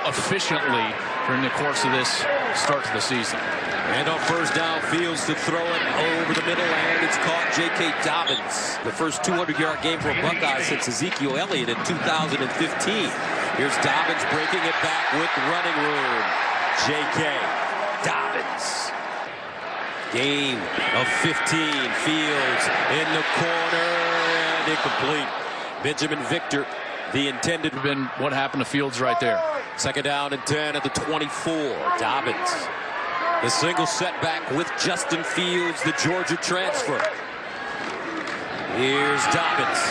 efficiently during the course of this start to the season. And on first down, Fields to throw it over the middle, and it's caught J.K. Dobbins. The first 200-yard game for a Buckeye since Ezekiel Elliott in 2015. Here's Dobbins breaking it back with running room. J.K. Dobbins. Gain of 15. Fields in the corner and incomplete. Benjamin Victor, the intended. Been what happened to Fields right there. Second down and 10 at the 24. Dobbins. The single setback with Justin Fields, the Georgia transfer. Here's Dobbins.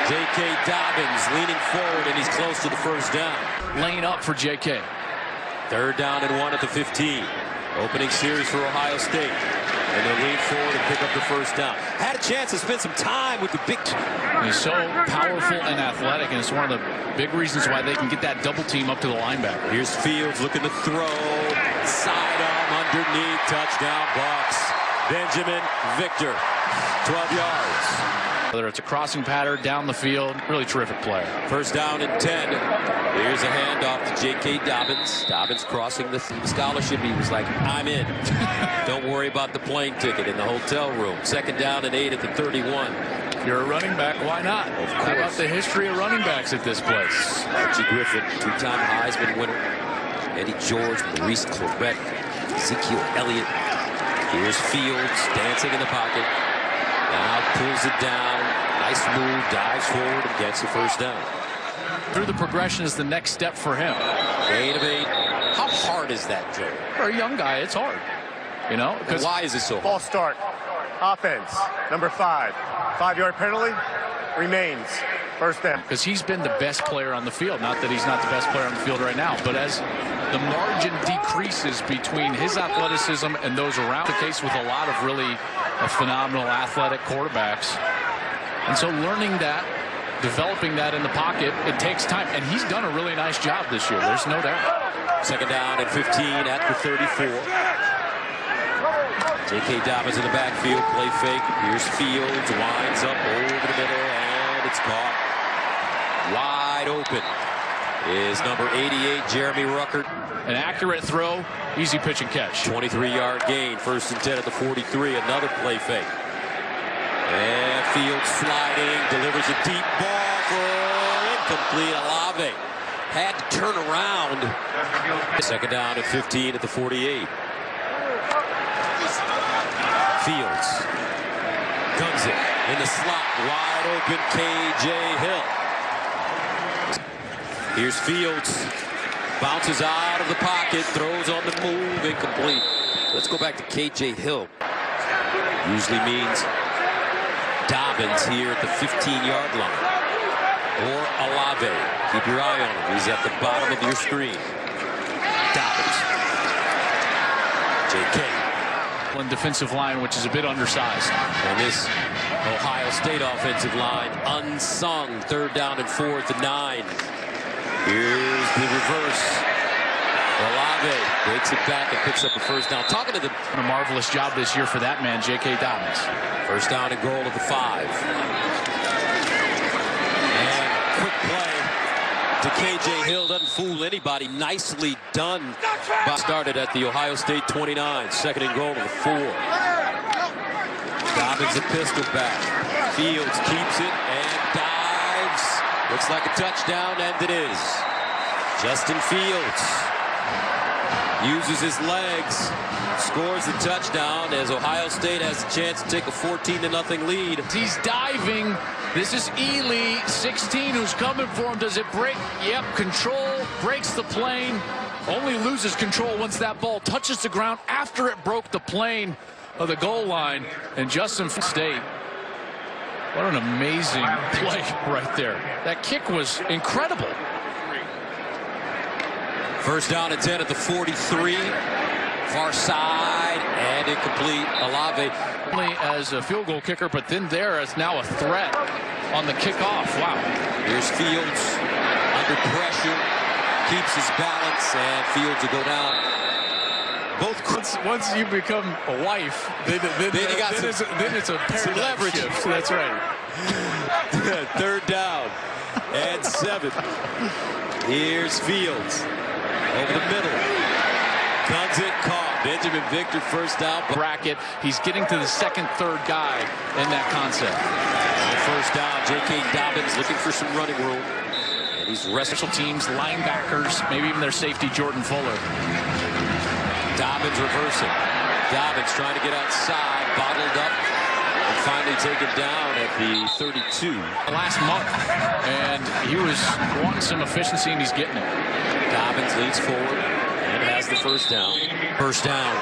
J.K. Dobbins leaning forward, and he's close to the first down. Laying up for J.K. Third down and 1 at the 15. Opening series for Ohio State. And they'll lean forward and pick up the first down. Had a chance to spend some time with the big. He's so powerful and athletic, and it's one of the big reasons why they can get that double team up to the linebacker. Here's Fields looking to throw. Sidearm underneath. Touchdown Bucks. Benjamin Victor. 12 yards. Whether it's a crossing pattern down the field, really terrific player. First down and 10. Here's a handoff to J.K. Dobbins. Dobbins crossing the scholarship. He was like, I'm in. Don't worry about the plane ticket in the hotel room. Second down and 8 at the 31. If you're a running back, why not? Of course. How about the history of running backs at this place? Archie Griffin, two-time Heisman winner. Eddie George, Maurice Clarett, Ezekiel Elliott. Here's Fields dancing in the pocket. Now pulls it down. Nice move, dives forward, and gets the first down. Through the progression is the next step for him. Gain of 8. How hard is that, Joe? For a young guy, it's hard. You know? And why is it so hard? False start. Offense. Number 5. 5-yard penalty. Remains. First down. Because he's been the best player on the field. Not that he's not the best player on the field right now, but as the margin decreases between his athleticism and those around, the case with a lot of really phenomenal athletic quarterbacks. And so learning that, developing that in the pocket, it takes time. And he's done a really nice job this year. There's no doubt. Second down and 15 at the 34. J.K. Dobbins in the backfield, play fake. Here's Fields, winds up over the middle, and it's caught. Wide open is number 88, Jeremy Ruckert. An accurate throw, easy pitch and catch. 23-yard gain, first and 10 at the 43, another play fake. And Fields sliding, delivers a deep ball for incomplete. Olave had to turn around. Second down and 15 at the 48. Fields guns it in the slot, wide open K.J. Hill. Here's Fields, bounces out of the pocket, throws on the move, incomplete. Let's go back to K.J. Hill. Usually means Dobbins here at the 15-yard line. Or Olave. Keep your eye on him. He's at the bottom of your screen. Dobbins. J.K. One defensive line, which is a bit undersized. And this Ohio State offensive line, unsung. Third down and 4th and 9. Here's the reverse. Olave breaks it back and picks up a first down. Talking to the... A marvelous job this year for that man, J.K. Dobbins. First down and goal at the 5. And quick play to K.J. Hill. Doesn't fool anybody. Nicely done. Started at the Ohio State 29. Second and goal to the 4. Dobbins a pistol back. Fields keeps it and dives. Looks like a touchdown, and it is. Justin Fields uses his legs, scores the touchdown as Ohio State has a chance to take a 14-0 lead. He's diving. This is Ely, 16, who's coming for him. Does it break? Yep, control, breaks the plane. Only loses control once that ball touches the ground after it broke the plane of the goal line. And Justin State, what an amazing play right there. That kick was incredible. First down and 10 at the 43. Far side and incomplete. Olave. Only as a field goal kicker, but then there as now a threat on the kickoff. Wow. Here's Fields under pressure. Keeps his balance, and Fields will go down. Once you become a wife, then it's a paradigm leverage. shift. That's right. Third down and 7. Here's Fields. Over the middle. Guns it, caught. Benjamin Victor, first down. Bracket. He's getting to the second, third guy in that concept. First down, J.K. Dobbins looking for some running room. And he's Special teams, linebackers, maybe even their safety, Jordan Fuller. Dobbins reversing. Dobbins trying to get outside, bottled up, and finally taken down at the 32. Last month, and he was wanting some efficiency, and he's getting it. Dobbins leads forward and has the first down. First down.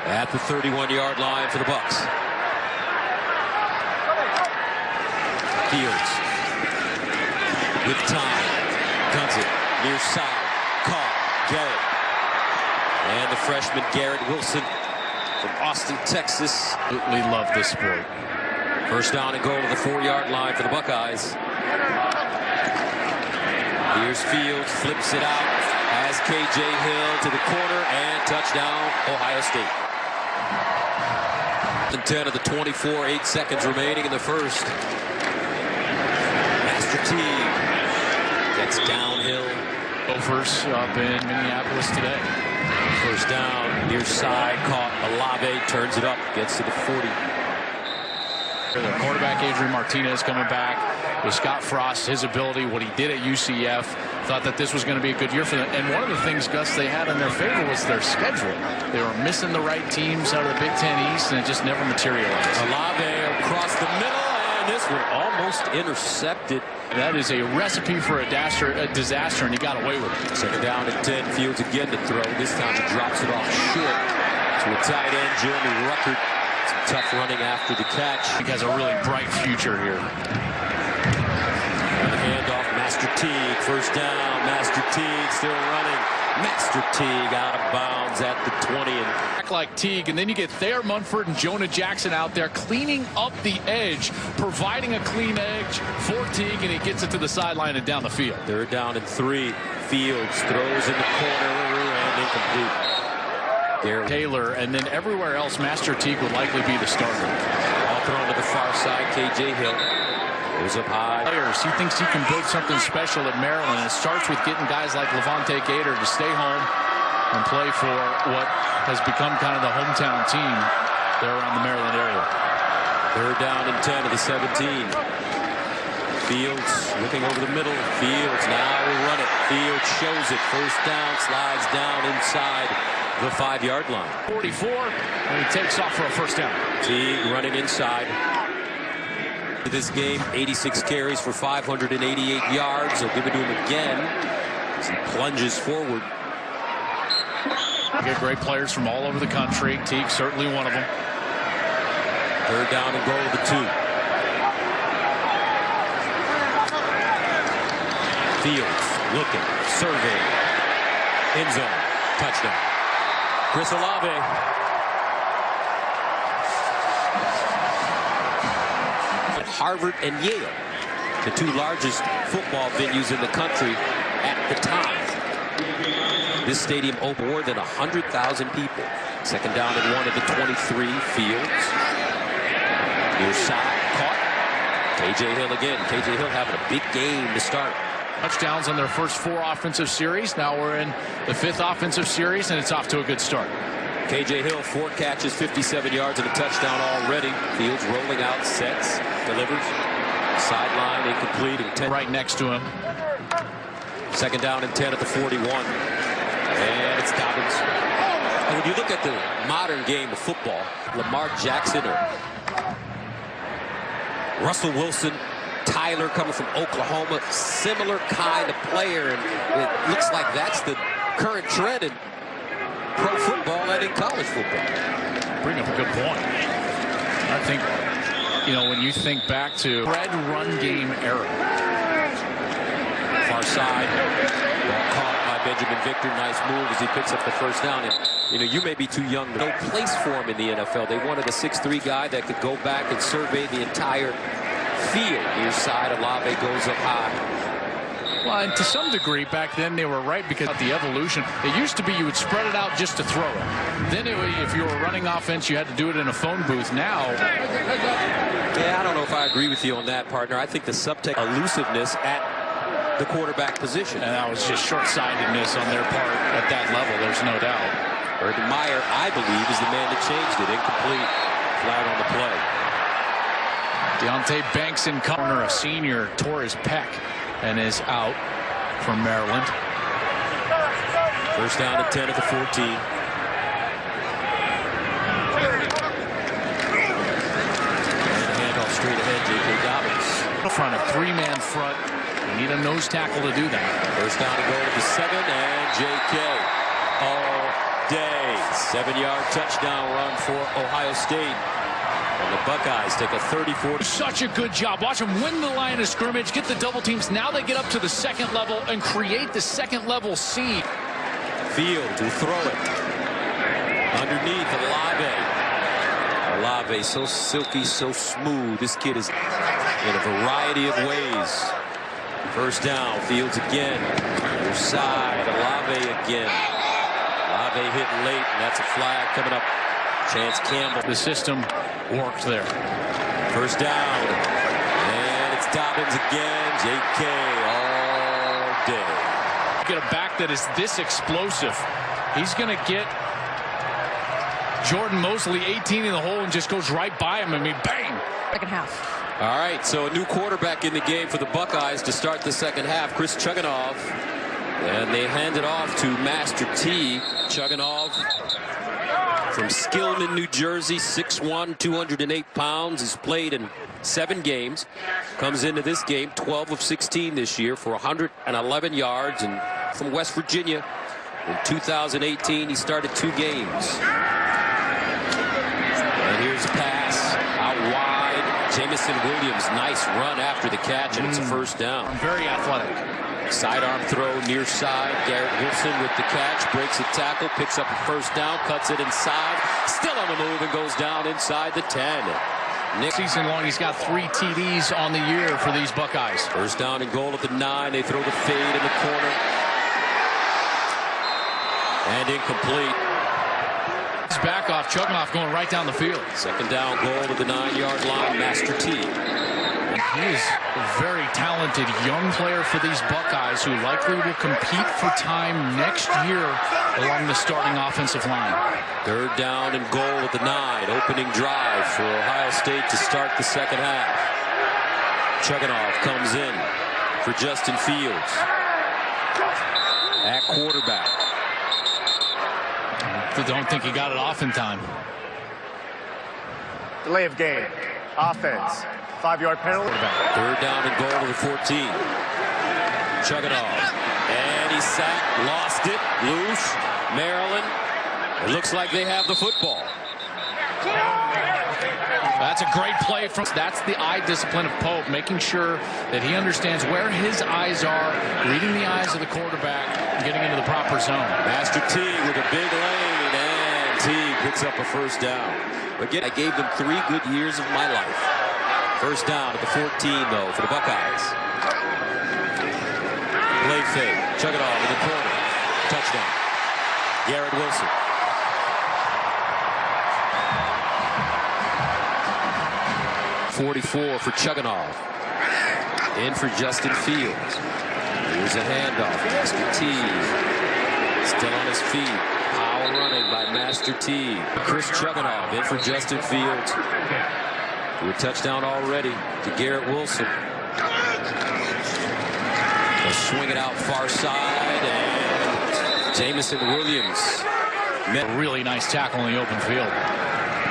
At the 31-yard line for the Bucks. Fields with time. Guns it. Near side. Caught. Garrett. And the freshman Garrett Wilson from Austin, Texas. We love this sport. First down and goal to the 4-yard line for the Buckeyes. Here's Fields. Flips it out. Has K.J. Hill to the corner. And touchdown, Ohio State. 10 of the 24, 8 seconds remaining in the first. Master Teague gets downhill. Gophers up in Minneapolis today. First down, near side, caught. Olave turns it up, gets to the 40. The quarterback Adrian Martinez coming back with Scott Frost, his ability, what he did at UCF. Thought that this was going to be a good year for them. And one of the things, Gus, they had in their favor was their schedule. They were missing the right teams out of the Big Ten East, and it just never materialized. Olave across the middle, and this one almost intercepted. That is a recipe for a disaster, and he got away with it. Second down and 10. Fields again to throw. This time he drops it off short to a tight end, Jeremy Ruckert. Some tough running after the catch. He has a really bright future here. And the handoff, Master Teague. First down, Master Teague still running. Master Teague out of bounds at the 20. And Back like Teague, and then you get Thayer Munford and Jonah Jackson out there cleaning up the edge, providing a clean edge for Teague, and he gets it to the sideline and down the field. Third down and 3. Fields throws in the corner and incomplete. Garrett Taylor, and then everywhere else, Master Teague would likely be the starter. All thrown to the far side. K.J. Hill goes up high. He thinks he can build something special at Maryland. It starts with getting guys like Levante Gator to stay home and play for what has become kind of the hometown team there around the Maryland area. Third down and 10 of the 17. Fields looking over the middle. Fields now will run it. Fields shows it. First down, slides down inside the 5-yard line. 44, and he takes off for a first down. Teague running inside. This game, 86 carries for 588 yards. They'll give it to him again as he plunges forward. You get great players from all over the country. Teague certainly one of them. Third down and goal to the 2. Fields looking, surveying, end zone, touchdown. Chris Olave. Harvard and Yale, the 2 largest football venues in the country at the time. This stadium opened more than 100,000 people. Second down and 1 at the 23. Fields. Near side, caught. K.J. Hill again. K.J. Hill having a big game to start. Touchdowns on their first 4 offensive series. Now we're in the 5th offensive series, and it's off to a good start. K.J. Hill, 4 catches, 57 yards, and a touchdown already. Fields rolling out, sets, delivers. Sideline incomplete. And 10. Right next to him. Second down and 10 at the 41. And it's Dobbins. And when you look at the modern game of football, Lamar Jackson or Russell Wilson, Tyler coming from Oklahoma, similar kind of player, and it looks like that's the current trend in pro football and in college football. Bring up a good point. I think, you know, when you think back to spread run game era. Far side, ball caught by Benjamin Victor. Nice move as he picks up the first down. And, you know, you may be too young. No place for him in the NFL. They wanted a 6'3" guy that could go back and survey the entire field. Near side, Olave goes up high. Well, and to some degree, back then they were right because of the evolution. It used to be you would spread it out just to throw it. Then if you were running offense, you had to do it in a phone booth. Now, yeah, I don't know if I agree with you on that, partner. I think the subtext elusiveness at the quarterback position. and that was just short-sightedness on their part at that level. There's no doubt. Urban Meyer, I believe, is the man that changed it. Incomplete. Flag on the play. Deonte Banks in corner, a senior, tore his pec and is out from Maryland. First down at 10 at the 14. And a handoff straight ahead, J.K. Dobbins. Front, a three-man front. You need a nose tackle to do that. First down to go to the 7, and J.K. all day. 7-yard touchdown run for Ohio State. And the Buckeyes take a 34. Such a good job. Watch them win the line of scrimmage, get the double teams. Now they get up to the second level and create the second level seed. Field to throw it. Underneath, Olave. Olave, so silky, so smooth. This kid is in a variety of ways. First down, Fields again. Other side, Olave again. Olave hitting late, and that's a flag coming up. Chance Campbell. The system worked there. First down. And it's Dobbins again. J.K. all day. Get a back that is this explosive. He's going to get Jordan Mosley 18 in the hole and just goes right by him. I mean, bang. Second half. All right, so a new quarterback in the game for the Buckeyes to start the second half. Chris Chugunov. And they hand it off to Master T. Chugunov from Skillman, New Jersey, 6'1", 208 pounds. He's played in 7 games. Comes into this game 12 of 16 this year for 111 yards. And from West Virginia in 2018, he started 2 games. And here's a pass out wide. Jamison Williams, nice run after the catch, and it's a first down. Very athletic. Sidearm throw near side. Garrett Wilson with the catch, breaks a tackle, picks up a first down, cuts it inside, still on the move and goes down inside the 10. Nick Season long, he's got 3 TDs on the year for these Buckeyes. First down and goal at the 9. They throw the fade in the corner. And incomplete. It's back off, Chugunov going right down the field. Second down goal to the 9-yard line, Master T. He is a very talented young player for these Buckeyes who likely will compete for time next year along the starting offensive line. Third down and goal at the 9. Opening drive for Ohio State to start the second half. Chugunov comes in for Justin Fields. At quarterback. I don't think he got it off in time. Delay of game. Offense. 5-yard penalty. Third down and goal to the 14. Chugunov. And he's sacked. Lost it. Loose. Maryland. It looks like they have the football. That's a great play from. That's the eye discipline of Pope, making sure that he understands where his eyes are, reading the eyes of the quarterback, and getting into the proper zone. Master T with a big lane, and T picks up a first down. Again, I gave them 3 good years of my life. First down at the 14, though, for the Buckeyes. Play fake. Chugunov in the corner. Touchdown. Garrett Wilson. .44 for Chugunov. In for Justin Fields. Here's a handoff. Master T. Still on his feet. Power running by Master T. Chris Chugunov in for Justin Fields. To a touchdown already to Garrett Wilson. They'll swing it out far side, and Jamison Williams. A really nice tackle in the open field.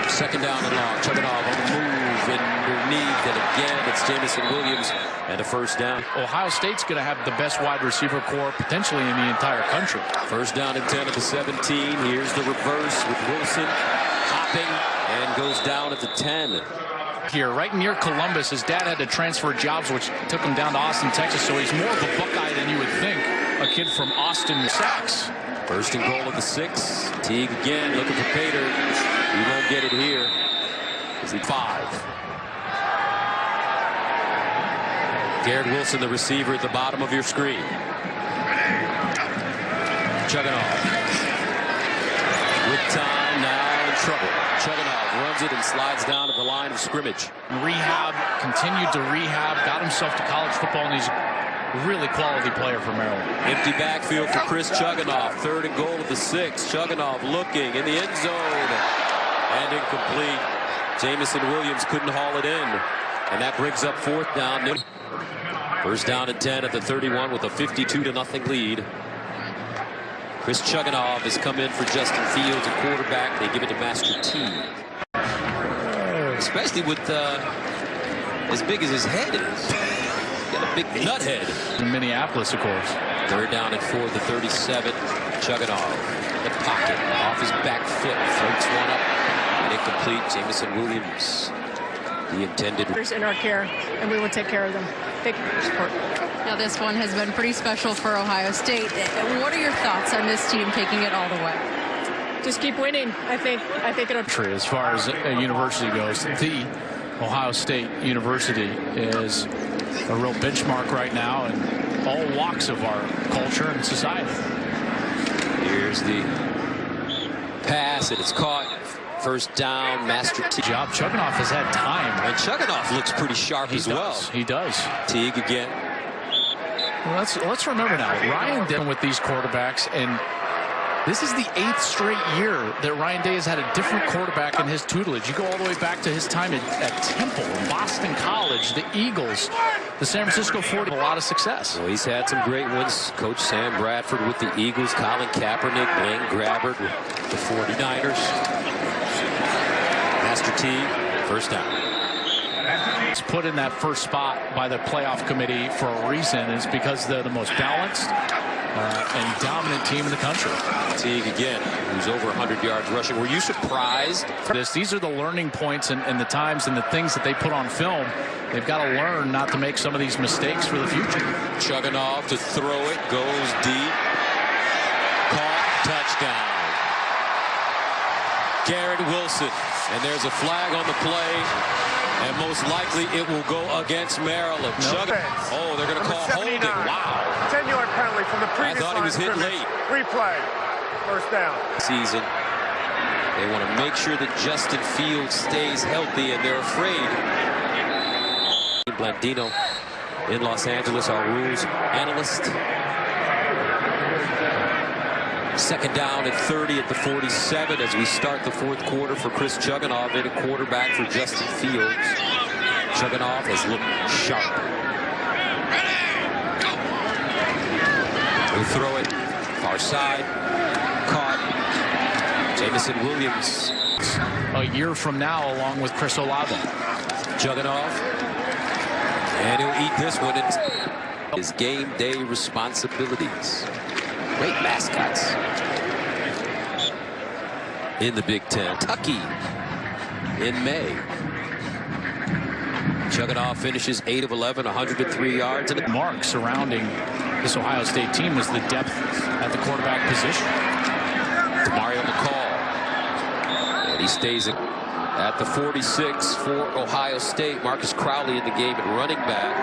Second down and long. Chugunov on the move underneath, and again it's Jamison Williams and a first down. Ohio State's going to have the best wide receiver core potentially in the entire country. First down and 10 at the 17. Here's the reverse with Wilson hopping and goes down at the 10. Here, right near Columbus, his dad had to transfer jobs, which took him down to Austin, Texas, so he's more of a Buckeye than you would think. A kid from Austin, Sachs. First and goal at the 6. Teague again looking for Pater. He won't get it here. Is he 5? Garrett Wilson, the receiver, at the bottom of your screen. Chugunov. With time, now in trouble. Chugunov runs it and slides down to the line of scrimmage. Rehab, continued to rehab, got himself to college football, and he's a really quality player for Maryland. Empty backfield for Chris Chugunov. 3rd and goal at the 6. Chugunov looking in the end zone. And incomplete. Jameson Williams couldn't haul it in. And that brings up 4th down. 1st down and 10 at the 31 with a 52-0 lead. Chris Chugunov has come in for Justin Fields, a quarterback. They give it to Master T. Especially with as big as his head is. He's got a big nut head. In Minneapolis, of course. 3rd down and 4 at the 37. Chugunov in the pocket, off his back foot, floats one up, and incomplete. Jameson Williams, the intended. In our care, and we will take care of them. Thank you for your support. Now, this one has been pretty special for Ohio State. What are your thoughts on this team taking it all the way? Just keep winning. I think it'll. As far as a university goes, the Ohio State University is a real benchmark right now in all walks of our culture and society. Here's the pass, and it's caught. 1st down, Master T. Job. Chugunov has had time. And Chugunov looks pretty sharp as well. He does. Teague again. Well, let's remember now, Ryan Day with these quarterbacks, and this is the 8th straight year that Ryan Day has had a different quarterback in his tutelage. You go all the way back to his time at Temple, Boston College, the Eagles, the San Francisco 40, a lot of success. Well, he's had some great ones. Coach Sam Bradford with the Eagles, Colin Kaepernick, Blaine Gabbert with the 49ers. Master T, 1st down. It's put in that first spot by the playoff committee for a reason. It's because they're the most balanced and dominant team in the country. Teague again, who's over 100 yards rushing. Were you surprised? These are the learning points and the times and the things that they put on film. They've got to learn not to make some of these mistakes for the future. Chugunov to throw it, goes deep. Caught, touchdown. Garrett Wilson, and there's a flag on the play, and most likely it will go against Maryland. Oh, they're going to call holding. Wow. 10-yard penalty from the previous. I thought he was hit late. Replay. 1st down. Season. They want to make sure that Justin Fields stays healthy, and they're afraid. Blandino in Los Angeles, our rules analyst. 2nd down and 30 at the 47 as we start the 4th quarter for Chris Chugunov in a quarterback for Justin Fields. Chugunov has looked sharp. He'll throw it far side. Caught. Jameson Williams. A year from now, along with Chris Olave. Chugunov. And he'll eat this one. His game day responsibilities. Great mascots in the Big Ten. Kentucky in May. Chugunov finishes 8 of 11, 103 yards. And mark surrounding this Ohio State team is the depth at the quarterback position. Mario McCall. And he stays at the 46 for Ohio State. Marcus Crowley in the game at running back.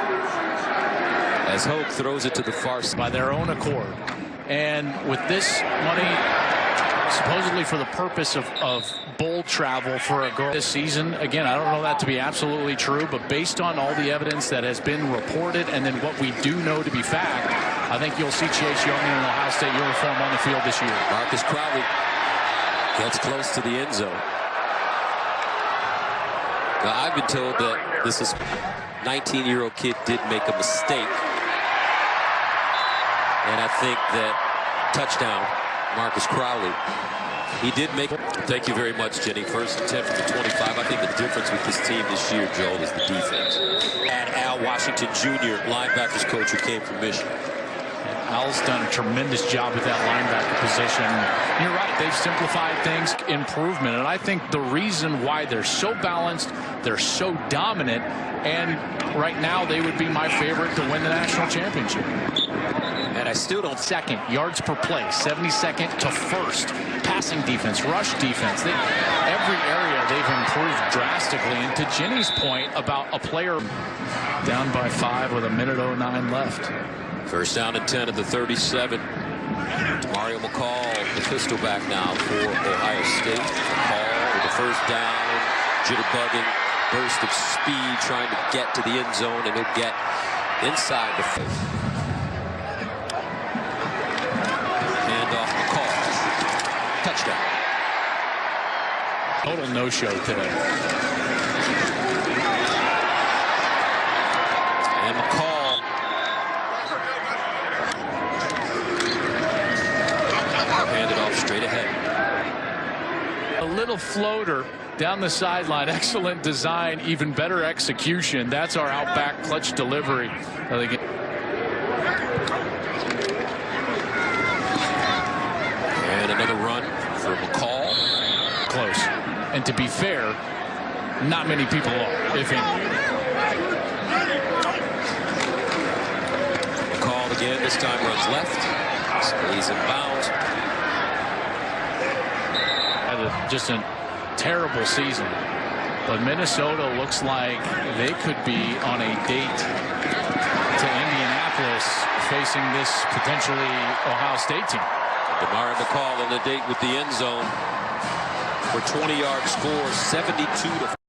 As Hope throws it to the far side. By their own accord. And with this money, supposedly for the purpose of bowl travel for a girl this season, again, I don't know that to be absolutely true, but based on all the evidence that has been reported and then what we do know to be fact, I think you'll see Chase Young in an Ohio State uniform on the field this year. Marcus Crowley gets close to the end zone. Now, I've been told that this 19-year-old kid did make a mistake. And I think that touchdown, Marcus Crowley, he did make it. Thank you very much, Jenny. 1st and 10 from the 25. I think the difference with this team this year, Joel, is the defense. And Al Washington Jr., linebackers coach who came from Michigan. Al's done a tremendous job with that linebacker position. You're right, they've simplified things, improvement, and I think the reason why they're so balanced, they're so dominant, and right now they would be my favorite to win the national championship. And I still don't. Second, yards per play, 72nd to 1st. Passing defense, rush defense. Every area they've improved drastically. And to Jenny's point about a player Down by 5 with 1:09 left. First down and 10 at the 37. Mario McCall, the pistol back now for Ohio State. McCall with the first down, jitterbugging, burst of speed, trying to get to the end zone, and he'll get inside the field. Handoff McCall. Touchdown. Total no-show today. And McCall handed off straight ahead. A little floater down the sideline. Excellent design, even better execution. That's our outback clutch delivery. And another run for McCall. Close. And to be fair, not many people are, if any. McCall again, this time runs left. Stays in bounds. Had just a terrible season. But Minnesota looks like they could be on a date to Indianapolis facing this potentially Ohio State team. Demario McCall on the date with the end zone for 20-yard score, 72-.